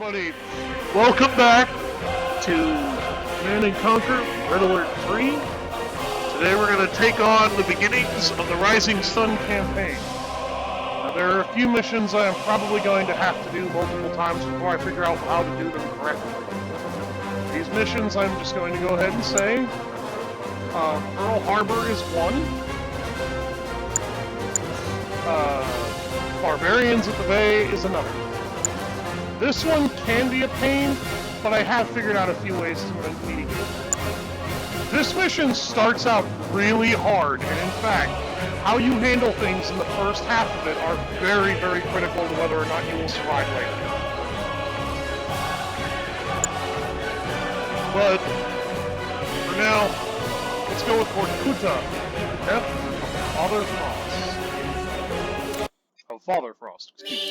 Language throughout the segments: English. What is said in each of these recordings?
everybody. Welcome back to Command & Conquer Red Alert 3. Today we're going to take on the beginnings of the Rising Sun campaign. Now, there are a few missions I am probably going to have to do multiple times before I figure out how to do them correctly. These missions, I'm just going to go ahead and say, Pearl Harbor is one. Barbarians at the Bay is another. This one can be a pain, but I have figured out a few ways to mitigate it. This mission starts out really hard, and in fact, how you handle things in the first half of it are very, very critical to whether or not you will survive later. But, for now, let's go with Vorkuta, F. Father Frost. Oh, Father Frost, excuse me.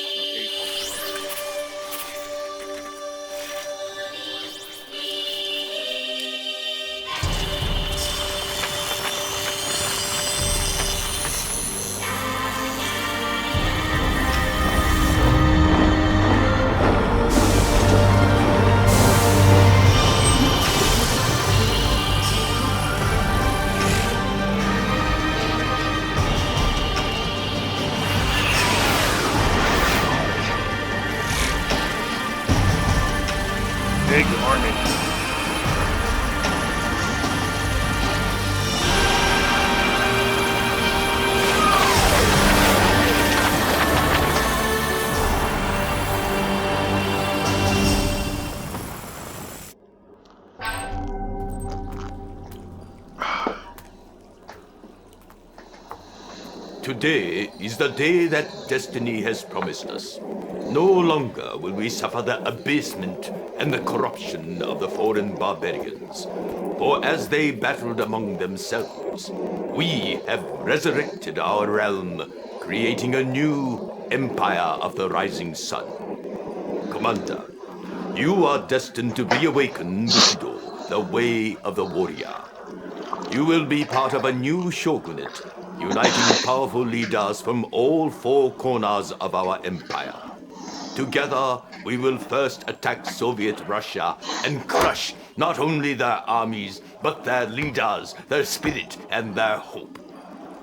Big army. Today is the day that destiny has promised us. No longer will we suffer the abasement and the corruption of the foreign barbarians. For as they battled among themselves, we have resurrected our realm, creating a new empire of the rising sun. Commander, you are destined to reawaken Bushido, the way of the warrior. You will be part of a new shogunate, uniting powerful leaders from all four corners of our empire. Together, we will first attack Soviet Russia and crush not only their armies, but their leaders, their spirit, and their hope.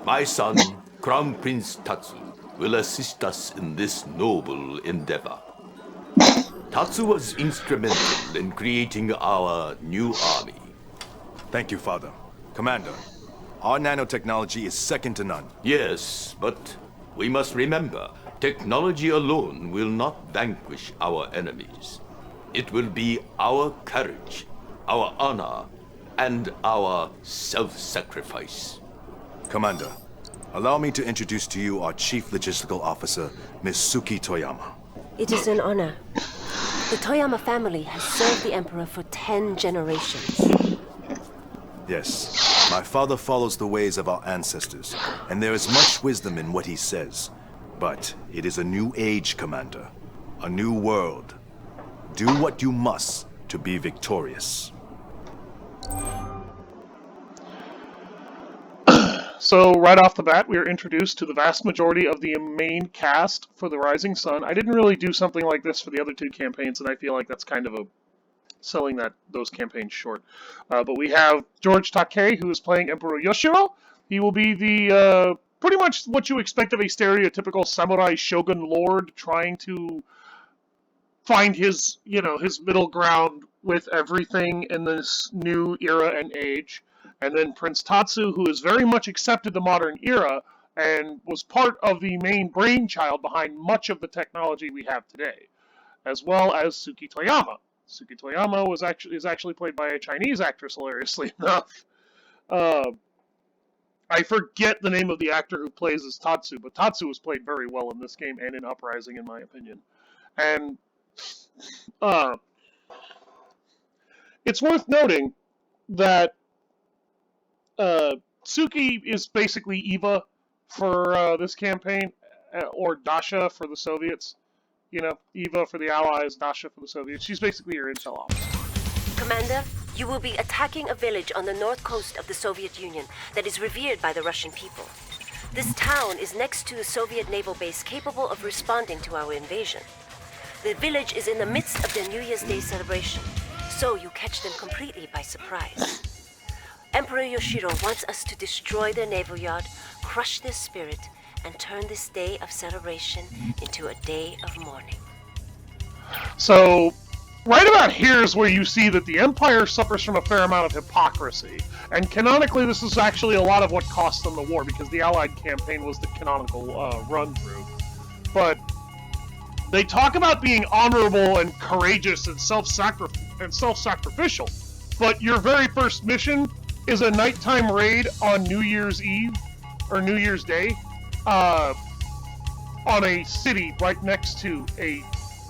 My son, Crown Prince Tatsu, will assist us in this noble endeavor. Tatsu was instrumental in creating our new army. Thank you, Father. Commander, our nanotechnology is second to none. Yes, but we must remember, technology alone will not vanquish our enemies. It will be our courage, our honor, and our self-sacrifice. Commander, allow me to introduce to you our Chief Logistical Officer, Ms. Suki Toyama. It is an honor. The Toyama family has served the Emperor for 10 generations. Yes, my father follows the ways of our ancestors, and there is much wisdom in what he says. But it is a new age, Commander. A new world. Do what you must to be victorious. So, right off the bat, we are introduced to the vast majority of the main cast for the Rising Sun. I didn't really do something like this for the other two campaigns, and I feel like that's kind of selling those campaigns short. But we have George Takei, who is playing Emperor Yoshiro. He will be the pretty much what you expect of a stereotypical samurai shogun lord trying to find his middle ground with everything in this new era and age. And then Prince Tatsu, who has very much accepted the modern era and was part of the main brainchild behind much of the technology we have today, as well as Suki Toyama. Suki Toyama is actually played by a Chinese actress, hilariously enough. I forget the name of the actor who plays as Tatsu, but Tatsu was played very well in this game and in Uprising, in my opinion. And it's worth noting that Suki is basically Eva for this campaign, or Dasha for the Soviets. You know, Eva for the Allies, Dasha for the Soviets. She's basically your intel officer. Commander, you will be attacking a village on the north coast of the Soviet Union that is revered by the Russian people. This town is next to a Soviet naval base capable of responding to our invasion. The village is in the midst of their New Year's Day celebration, so you catch them completely by surprise. Emperor Yoshiro wants us to destroy their naval yard, crush their spirit, and turn this day of celebration into a day of mourning. So, right about here is where you see that the Empire suffers from a fair amount of hypocrisy. And canonically, this is actually a lot of what cost them the war, because the Allied campaign was the canonical run-through. But they talk about being honorable and courageous and self-sacrificial, but your very first mission is a nighttime raid on New Year's Eve, or New Year's Day, on a city right next to a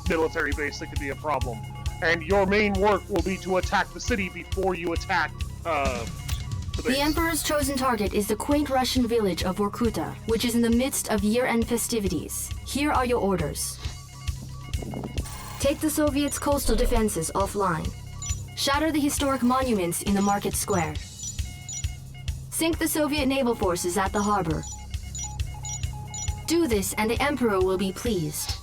military base that could be a problem. And your main work will be to attack the city before you attack the base. The Emperor's chosen target is the quaint Russian village of Vorkuta, which is in the midst of year-end festivities. Here are your orders. Take the Soviets' coastal defenses offline. Shatter the historic monuments in the market square. Sink the Soviet naval forces at the harbor. Do this and the Emperor will be pleased.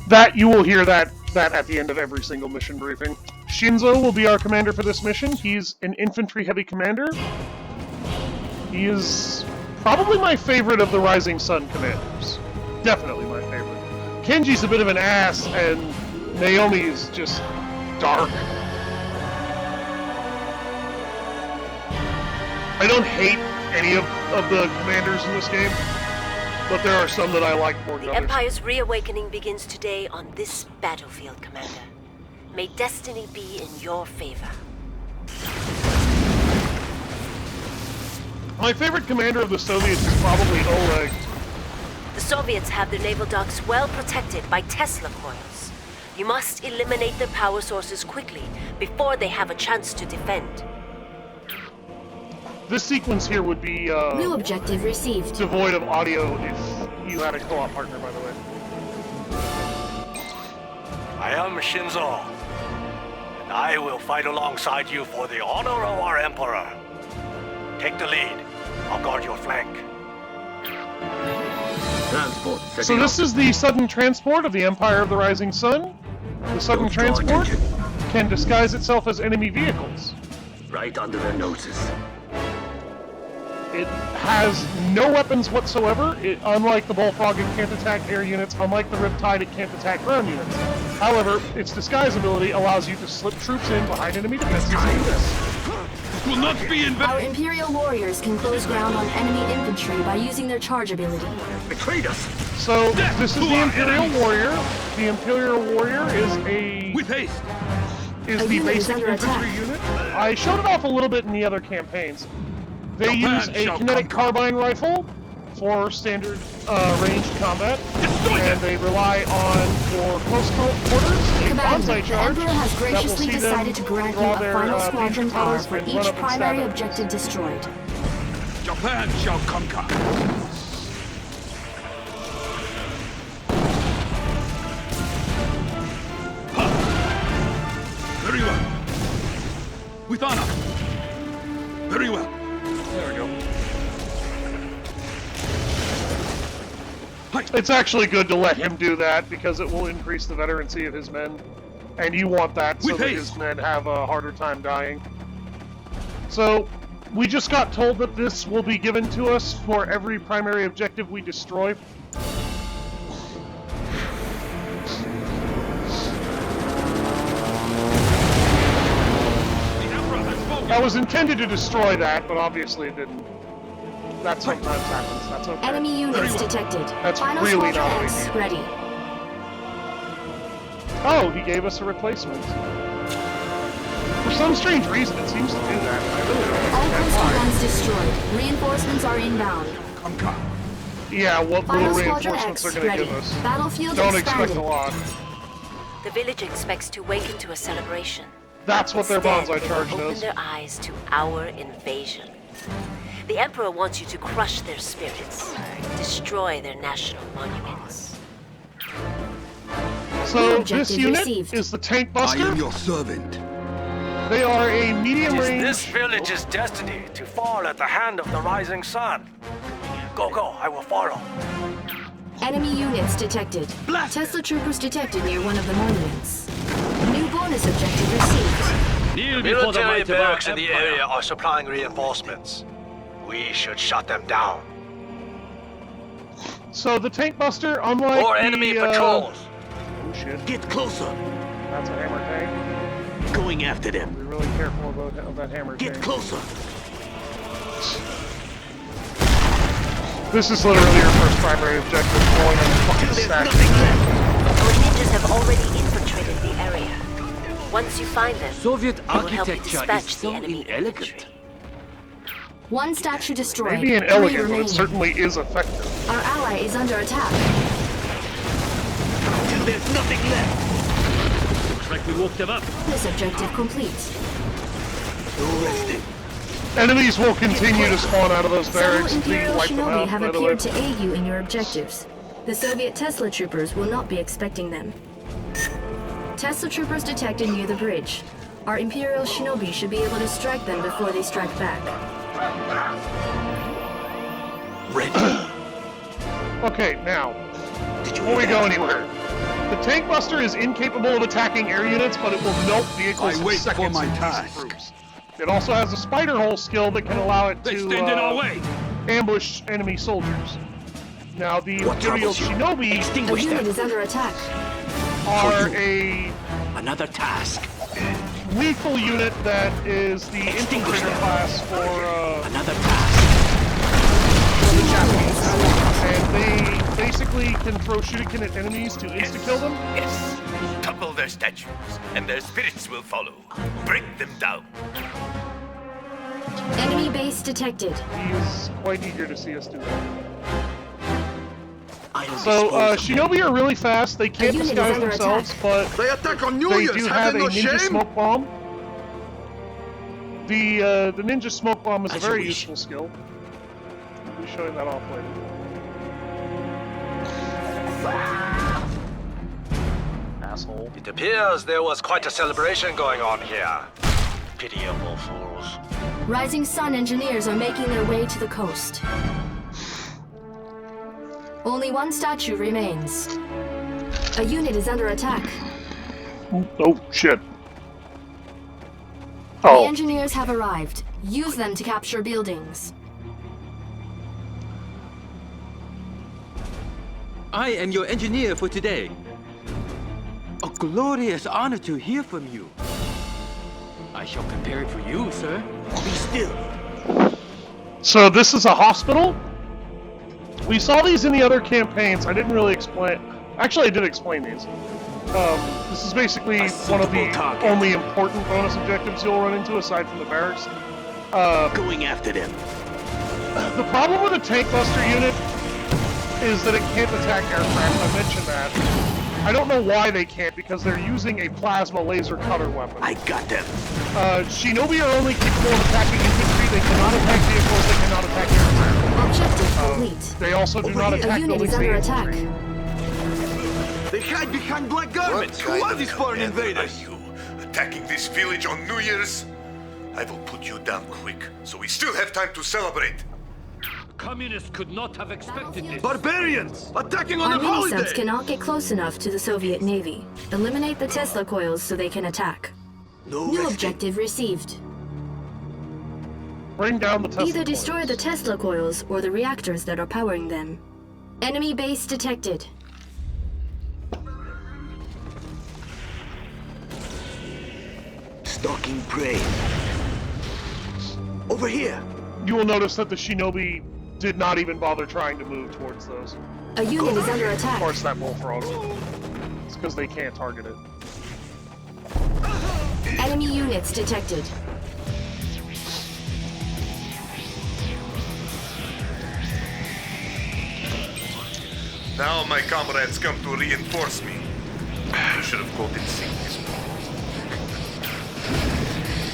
That, you will hear that at the end of every single mission briefing. Shinzo will be our commander for this mission. He's an infantry-heavy commander. He is probably my favorite of the Rising Sun commanders. Definitely my favorite. Kenji's a bit of an ass, and Naomi's just dark. I don't hate any of the commanders in this game, but there are some that I like more than The others. Empire's reawakening begins today on this battlefield, Commander. May destiny be in your favor. My favorite commander of the Soviets is probably Oleg. The Soviets have their naval docks well protected by Tesla coils. You must eliminate their power sources quickly before they have a chance to defend. This sequence here would be New objective received. devoid of audio if you had a co-op partner, by the way. I am Shinzo, and I will fight alongside you for the honor of our Emperor. Take the lead. I'll guard your flank. So this is the sudden transport of the Empire of the Rising Sun. The sudden transport can disguise itself as enemy vehicles. Right under their noses. It has no weapons whatsoever. Unlike the Bullfrog, it can't attack air units. Unlike the Riptide, it can't attack ground units. However, its disguise ability allows you to slip troops in behind enemy defenses and do this. Will not be in Our Imperial warriors can close ground on enemy infantry by using their charge ability. Betrayed us. So, this is the Imperial Warrior. The Imperial Warrior is the A unit is basic under infantry attack. unit. I showed it off a little bit in the other campaigns. They use a kinetic carbine rifle for standard ranged combat, and they rely on, for close quarters, a Commander, bonsai the charge Emperor has that will graciously see them decided to grant you draw a their, final squadron power tunnels for and run each up and primary stab it. objective destroyed. Japan shall conquer. Very well. With honor. Very well. There we go. It's actually good to let him do that, because it will increase the veterancy of his men. And you want that so With that haste. his men have a harder time dying. So, we just got told that this will be given to us for every primary objective we destroy. I was intended to destroy that, but obviously it didn't. That sometimes happens. That's okay. Enemy units detected. That's Final really squadron not X what we ready. Oh, he gave us a replacement. For some strange reason, it seems to do that. I really don't All understand coastal why. guns destroyed. Reinforcements are inbound. Conquer. Yeah, what Final little squadron reinforcements X are going to ready. give us. Battlefield Don't expanded. expect a lot. The village expects to waken to a celebration. That's what their Instead, bonsai they charge will open does. their eyes to our invasion. The Emperor wants you to crush their spirits, destroy their national monuments. So New this objective unit received. is the Tank Buster. your servant. They are a It medium is range. this village's destiny to fall at the hand of the rising sun. Go, go, I will follow. Enemy units detected. Tesla troopers detected near one of the monuments. New bonus objective received. The military barracks in the area are supplying reinforcements. We should shut them down. So the tank buster, unlike More the, enemy patrols. Oh shit, Get closer. that's a hammer tank. Going after them. Be really careful about that hammer Get tank. closer. This is literally your first primary objective, blowing on the fucking There's stack. nothing left. Our ninjas have already infiltrated the area. Once you find them, Soviet I will help you architecture is dispatch so the enemy inelegant. infantry. One statue destroyed. Maybe 3 inelegant, but remaining. it certainly is effective. Our ally is under attack. Till there's nothing left. Looks like we woke them up. Bonus objective complete. No resting. Enemies will continue to spawn out of those Several barracks until you Imperial wipe them shinobi out, have by the way. appeared to aid you in your objectives. The Soviet Tesla troopers will not be expecting them. Tesla troopers detected near the bridge. Our Imperial shinobi should be able to strike them before they strike back. Ready. Okay, now, Did you before we hear go that? anywhere, the tank buster is incapable of attacking air units, but it will melt vehicles I in wait for seconds my in decent task. groups. It also has a spider hole skill that can allow it They to stand in our way. ambush enemy soldiers. Now, the What Imperial troubles you? Shinobi A Extinguish unit them. is under attack. are you. a Another task. lethal unit that is the Extinguish infiltrator them. class for Another task. the Japanese. And they basically can throw shuriken at enemies to insta-kill them. Yes. Topple their statues, and their spirits will follow. Break them down. Enemy base detected. He's quite eager to see us do that. I'll So, dispose of them. Shinobi are really fast. They can't unit is disguise under themselves, but They attack on New they Year's. do Have have they a no ninja shame? smoke bomb. The ninja smoke bomb is a As you very wish. useful skill. I'll be showing that off later. Asshole. It appears there was quite a celebration going on here. Pitiable fools. Rising Sun engineers are making their way to the coast. Only one statue remains. A unit is under attack. Oh shit. The Oh, engineers have arrived. Use them to capture buildings. I am your engineer for today. A glorious honor to hear from you. I shall prepare it for you, sir. Be still. so this is a hospital? We saw these in the other campaigns. I didn't really explain. Actually, I did explain these. This is basically one of the suitable target. only important bonus objectives you'll run into aside from the barracks. Going after them. The problem with a tank buster unit is that it can't attack aircraft. I mentioned that. I don't know why they can't, because they're using a plasma laser cutter weapon. I got them. Shinobi are only capable of attacking infantry. They cannot attack vehicles. They cannot attack aircraft. Objective complete. They also do not A attack unit buildings is they under attack. infiltrate. They hide behind black garments. Who are these foreign invaders? you attacking this village on New Year's? I will put you down quick, so we still have time to celebrate. Communists could not have expected this. Barbarians attacking on Our a mini holiday. subs cannot get close enough to the Soviet Navy. Eliminate the Tesla coils so they can attack. No New resting. objective received. Bring down the Tesla Either coils. destroy the Tesla coils or the reactors that are powering them. Enemy base detected. Stalking prey. Over here. You will notice that the Shinobi did not even bother trying to move towards those. A unit is under Of attack. course, that bullfrog. It's because they can't target it. Enemy units detected. Now my comrades come to reinforce me. I should have called in sick this morning.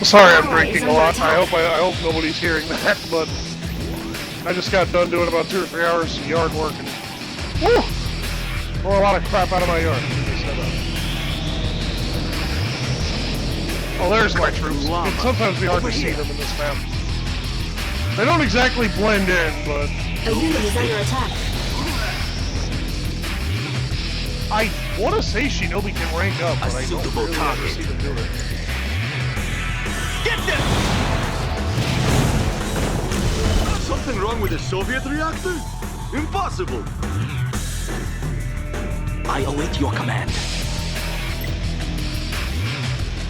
Sorry, I'm drinking a lot. I hope nobody's hearing that, but I just got done doing about 2 or 3 hours of yard work and woo, tore a lot of crap out of my yard. Oh, there's my troops. It'd sometimes be hard to see them in this map. They don't exactly blend in, but A unit is under attack. want to say Shinobi can rank up, but I don't suitable really ever see them do it. Get them! Something wrong with the Soviet reactor? Impossible! I await your command.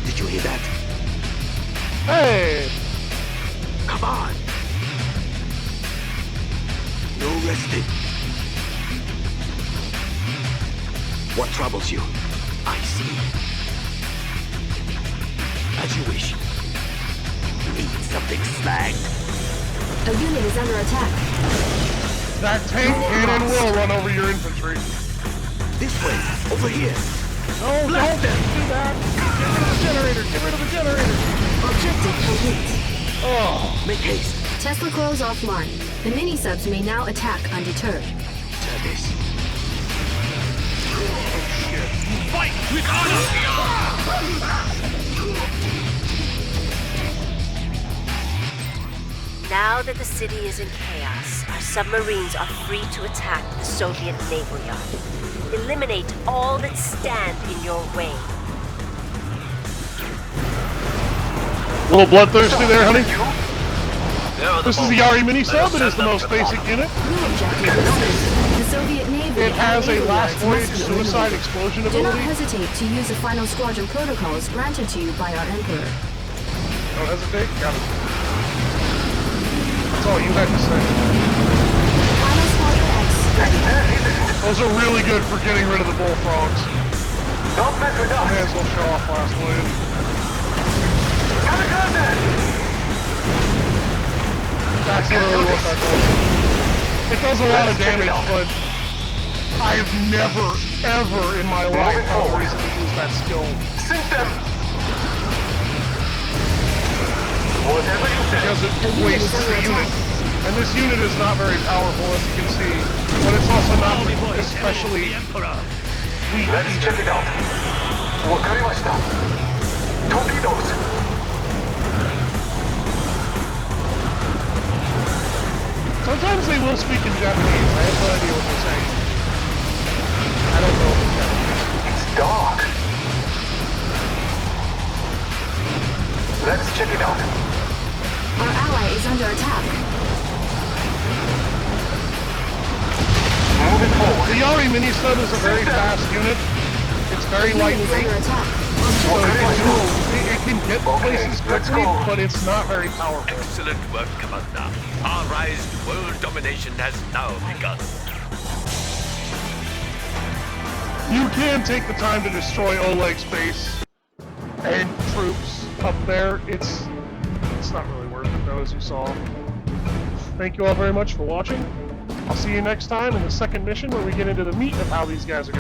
Did you hear that? Hey! Come on! No resting. What troubles you? I see. As you wish. Need something snagged? A unit is under attack. That tank cannon will run over your infantry. This way! Over here! No, don't do that! Get rid of the generator! Get rid of the generator! Objective complete. Oh, Make haste! Tesla coils offline. The mini-subs may now attack undeterred. Service. Fight with honor! Now that the city is in chaos, our submarines are free to attack the Soviet naval yard. Eliminate all that stand in your way. a little bloodthirsty there, honey. This is the Yari mini-sub. It is the most basic unit. New objective is the Soviet Navy. It has a and last naval yards voyage must be suicide eliminated. explosion Do not ability. hesitate to use the final squadron protocols granted to you by our Emperor. Don't hesitate. Got it. That's all you had to say. Final squadron X. Those are really good for getting rid of the bullfrogs. Don't mess with us! May as well show off last wave. That's literally what that does. It does a lot of damage, but I've never, ever in my life had a reason to use that skill. Sink them! Whatever you say. Because it wastes the unit. And this unit is not very powerful, as you can see. But it's also not especially weak. Let's check it out. Wakarimashita. Torpedoes. Sometimes they will speak in Japanese. I have no idea what they're saying. I don't know if it's Japanese. It's dark. Let's check it out. Our ally is under attack. Moving forward. The Yari mini-sub is a very fast unit. It's very Unit is lightweight, under attack. so it can get places let's quickly, go. but it's not very powerful. Excellent work, Commander. Our rise to world domination has now begun. You can take the time to destroy Oleg's base and troops up there. It's not really worth it, though, as you saw. Thank you all very much for watching. I'll see you next time in the second mission where we get into the meat of how these guys are